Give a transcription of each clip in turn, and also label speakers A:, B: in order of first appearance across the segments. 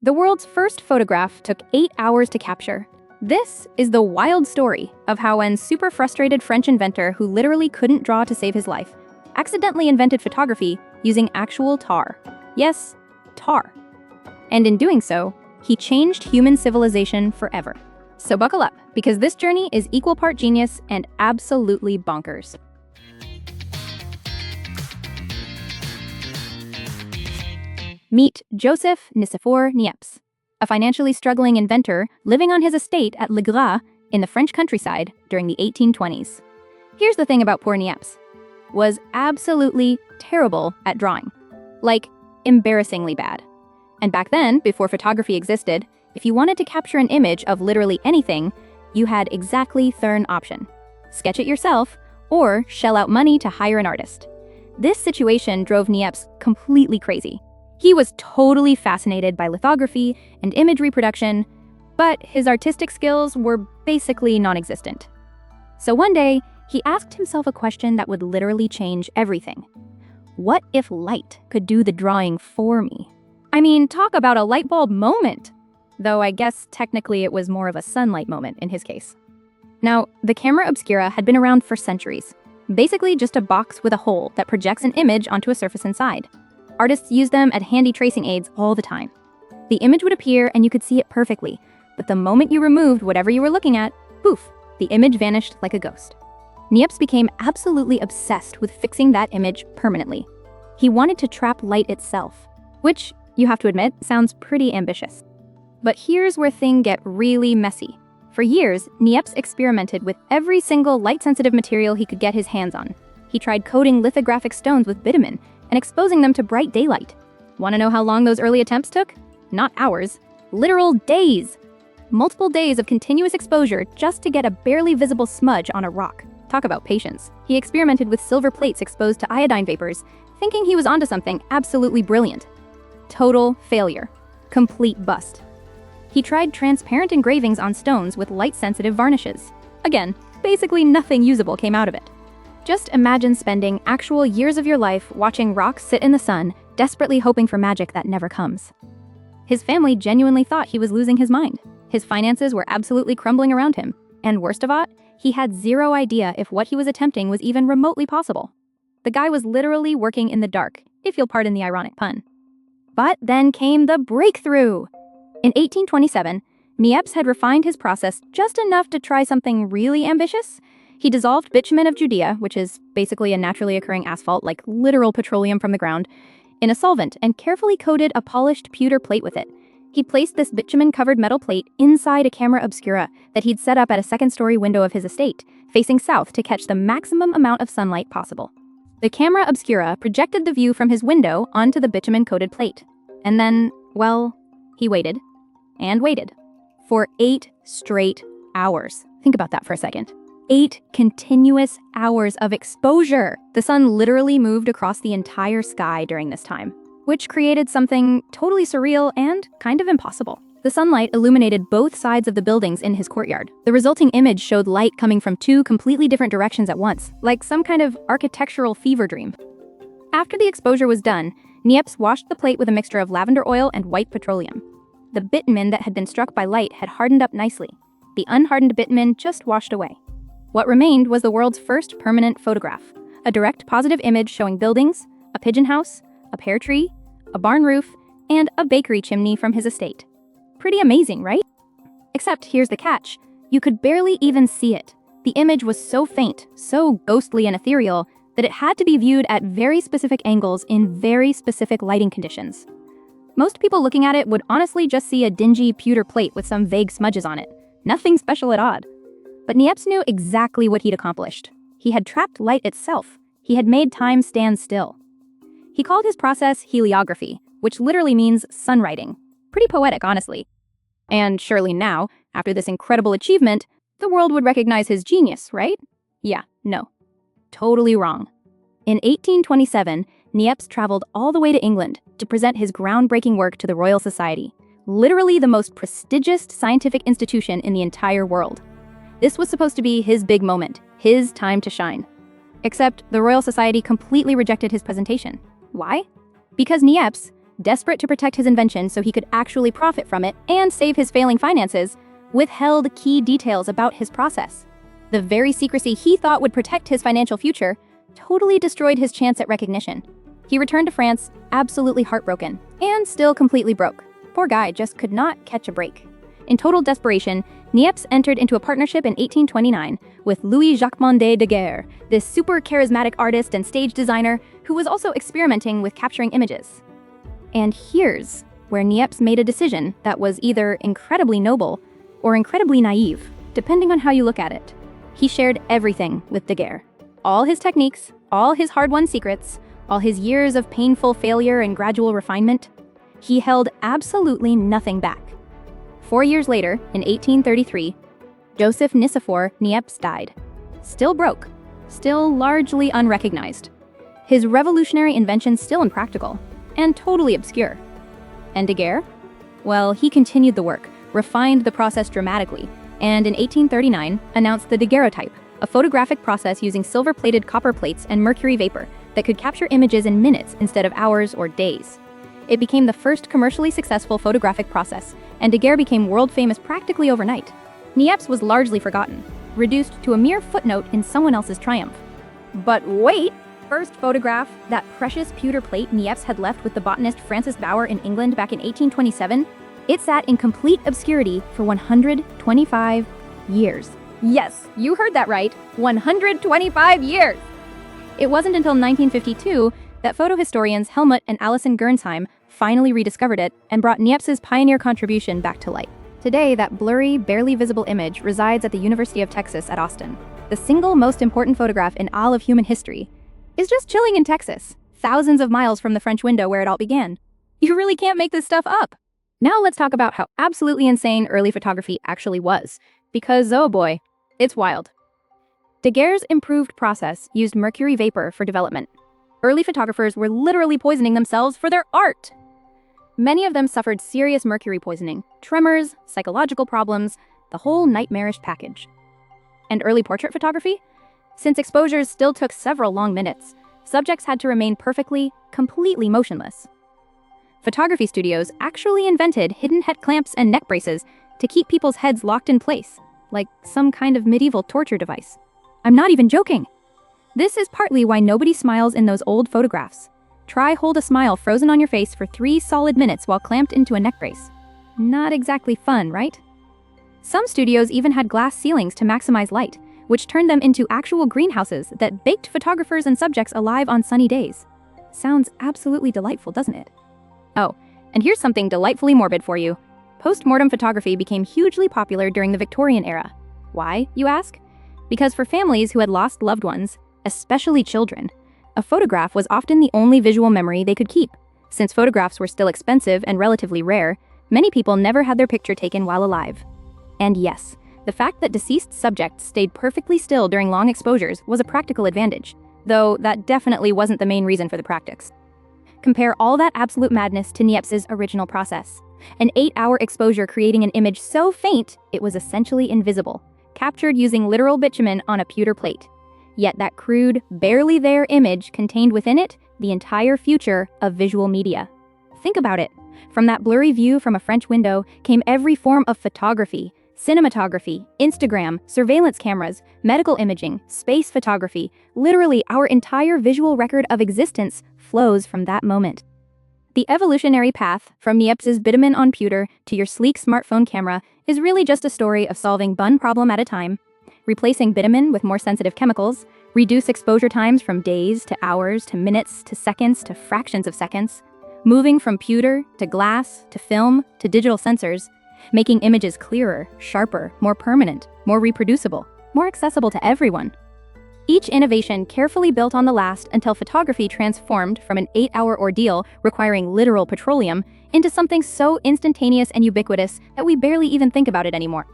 A: The world's first photograph took 8 hours to capture. This is the wild story of how a super frustrated French inventor who literally couldn't draw to save his life accidentally invented photography using actual tar. Yes, tar. And in doing so, he changed human civilization forever. So buckle up, because this journey is equal part genius and absolutely bonkers. Meet Joseph Nicéphore Niépce, a financially struggling inventor living on his estate at Le Gras in the French countryside during the 1820s. Here's the thing about poor Niépce. Was absolutely terrible at drawing. Like, embarrassingly bad. And back then, before photography existed, if you wanted to capture an image of literally anything, you had exactly third option. Sketch it yourself, or shell out money to hire an artist. This situation drove Niépce completely crazy. He was totally fascinated by lithography and image reproduction, but his artistic skills were basically non-existent. So one day, he asked himself a question that would literally change everything. What if light could do the drawing for me? I mean, talk about a light bulb moment! Though I guess technically it was more of a sunlight moment in his case. Now, the camera obscura had been around for centuries. Basically just a box with a hole that projects an image onto a surface inside. Artists used them as handy tracing aids all the time. The image would appear and you could see it perfectly, but the moment you removed whatever you were looking at, poof, the image vanished like a ghost. Niépce became absolutely obsessed with fixing that image permanently. He wanted to trap light itself, which, you have to admit, sounds pretty ambitious. But here's where things get really messy. For years, Niépce experimented with every single light-sensitive material he could get his hands on. He tried coating lithographic stones with bitumen and exposing them to bright daylight. Want to know how long those early attempts took? Not hours, literal days. Multiple days of continuous exposure just to get a barely visible smudge on a rock. Talk about patience. He experimented with silver plates exposed to iodine vapors, thinking he was onto something absolutely brilliant. Total failure. Complete bust. He tried transparent engravings on stones with light-sensitive varnishes. Again, basically nothing usable came out of it. Just imagine spending actual years of your life watching rocks sit in the sun, desperately hoping for magic that never comes. His family genuinely thought he was losing his mind. His finances were absolutely crumbling around him. And worst of all, he had zero idea if what he was attempting was even remotely possible. The guy was literally working in the dark, if you'll pardon the ironic pun. But then came the breakthrough! In 1827, Niépce had refined his process just enough to try something really ambitious. He dissolved bitumen of Judea, which is basically a naturally occurring asphalt, like literal petroleum from the ground, in a solvent and carefully coated a polished pewter plate with it. He placed this bitumen-covered metal plate inside a camera obscura that he'd set up at a second-story window of his estate, facing south to catch the maximum amount of sunlight possible. The camera obscura projected the view from his window onto the bitumen-coated plate. And then, well, he waited. And waited. For 8 straight hours. Think about that for a second. 8 continuous hours of exposure. The sun literally moved across the entire sky during this time, which created something totally surreal and kind of impossible. The sunlight illuminated both sides of the buildings in his courtyard. The resulting image showed light coming from 2 completely different directions at once, like some kind of architectural fever dream. After the exposure was done, Niépce washed the plate with a mixture of lavender oil and white petroleum. The bitumen that had been struck by light had hardened up nicely. The unhardened bitumen just washed away. What remained was the world's first permanent photograph, a direct positive image showing buildings, a pigeon house, a pear tree, a barn roof, and a bakery chimney from his estate. Pretty amazing, right? Except here's the catch. You could barely even see it. The image was so faint, so ghostly and ethereal, that it had to be viewed at very specific angles in very specific lighting conditions. Most people looking at it would honestly just see a dingy pewter plate with some vague smudges on it. Nothing special at all. But Niépce knew exactly what he'd accomplished. He had trapped light itself. He had made time stand still. He called his process heliography, which literally means sunwriting. Pretty poetic, honestly. And surely now, after this incredible achievement, the world would recognize his genius, right? Yeah, no. Totally wrong. In 1827, Niépce traveled all the way to England to present his groundbreaking work to the Royal Society, literally the most prestigious scientific institution in the entire world. This was supposed to be his big moment, his time to shine. Except the Royal Society completely rejected his presentation. Why? Because Niépce, desperate to protect his invention so he could actually profit from it and save his failing finances, withheld key details about his process. The very secrecy he thought would protect his financial future totally destroyed his chance at recognition. He returned to France absolutely heartbroken and still completely broke. Poor guy just could not catch a break. In total desperation, Niépce entered into a partnership in 1829 with Louis-Jacques Daguerre, this super charismatic artist and stage designer who was also experimenting with capturing images. And here's where Niépce made a decision that was either incredibly noble or incredibly naive, depending on how you look at it. He shared everything with Daguerre. All his techniques, all his hard-won secrets, all his years of painful failure and gradual refinement. He held absolutely nothing back. 4 years later, in 1833, Joseph Nicéphore Niépce died. Still broke, still largely unrecognized. His revolutionary inventions still impractical, and totally obscure. And Daguerre? Well, he continued the work, refined the process dramatically, and in 1839 announced the daguerreotype, a photographic process using silver-plated copper plates and mercury vapor that could capture images in minutes instead of hours or days. It became the first commercially successful photographic process, and Daguerre became world-famous practically overnight. Niépce was largely forgotten, reduced to a mere footnote in someone else's triumph. But wait! First photograph, that precious pewter plate Niépce had left with the botanist Francis Bower in England back in 1827, it sat in complete obscurity for 125 years. Yes, you heard that right, 125 years! It wasn't until 1952 that photo historians Helmut and Alison Gernsheim finally rediscovered it and brought Niépce's pioneer contribution back to light. Today, that blurry, barely visible image resides at the University of Texas at Austin. The single most important photograph in all of human history is just chilling in Texas, thousands of miles from the French window where it all began. You really can't make this stuff up. Now let's talk about how absolutely insane early photography actually was, because oh boy, it's wild. Daguerre's improved process used mercury vapor for development. Early photographers were literally poisoning themselves for their art. Many of them suffered serious mercury poisoning, tremors, psychological problems, the whole nightmarish package. And early portrait photography? Since exposures still took several long minutes, subjects had to remain perfectly, completely motionless. Photography studios actually invented hidden head clamps and neck braces to keep people's heads locked in place, like some kind of medieval torture device. I'm not even joking. This is partly why nobody smiles in those old photographs. Try hold a smile frozen on your face for 3 solid minutes while clamped into a neck brace. Not exactly fun, right? Some studios even had glass ceilings to maximize light, which turned them into actual greenhouses that baked photographers and subjects alive on sunny days. Sounds absolutely delightful, doesn't it? Oh, and here's something delightfully morbid for you. Post-mortem photography became hugely popular during the Victorian era. Why, you ask? Because for families who had lost loved ones, especially children, a photograph was often the only visual memory they could keep. Since photographs were still expensive and relatively rare, many people never had their picture taken while alive. And yes, the fact that deceased subjects stayed perfectly still during long exposures was a practical advantage, though that definitely wasn't the main reason for the practice. Compare all that absolute madness to Niépce's original process. An 8-hour exposure creating an image so faint it was essentially invisible, captured using literal bitumen on a pewter plate. Yet that crude, barely there image contained within it the entire future of visual media. Think about it. From that blurry view from a French window came every form of photography, cinematography, Instagram, surveillance cameras, medical imaging, space photography. Literally, our entire visual record of existence flows from that moment. The evolutionary path from Niépce's bitumen on pewter to your sleek smartphone camera is really just a story of solving one problem at a time, replacing bitumen with more sensitive chemicals, reduce exposure times from days to hours to minutes to seconds to fractions of seconds, moving from pewter to glass to film to digital sensors, making images clearer, sharper, more permanent, more reproducible, more accessible to everyone. Each innovation carefully built on the last until photography transformed from an 8-hour ordeal requiring literal petroleum into something so instantaneous and ubiquitous that we barely even think about it anymore.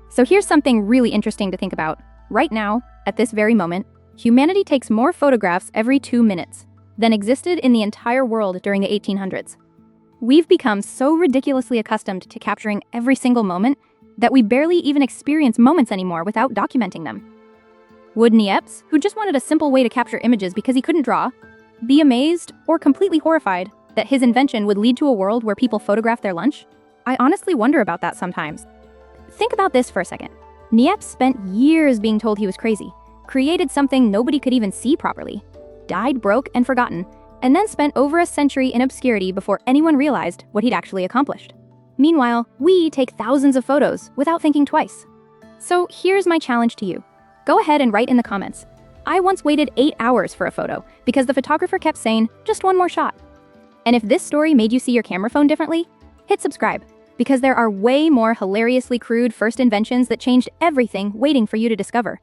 A: So here's something really interesting to think about. Right now, at this very moment, humanity takes more photographs every 2 minutes than existed in the entire world during the 1800s. We've become so ridiculously accustomed to capturing every single moment that we barely even experience moments anymore without documenting them. Would Niépce, who just wanted a simple way to capture images because he couldn't draw, be amazed or completely horrified That his invention would lead to a world where people photograph their lunch? I honestly wonder about that sometimes. Think about this for a second. Niépce spent years being told he was crazy, created something nobody could even see properly, died broke and forgotten, and then spent over a century in obscurity before anyone realized what he'd actually accomplished. Meanwhile, we take thousands of photos without thinking twice. So here's my challenge to you. Go ahead and write in the comments. I once waited 8 hours for a photo because the photographer kept saying, just one more shot. And if this story made you see your camera phone differently, hit subscribe, because there are way more hilariously crude first inventions that changed everything waiting for you to discover.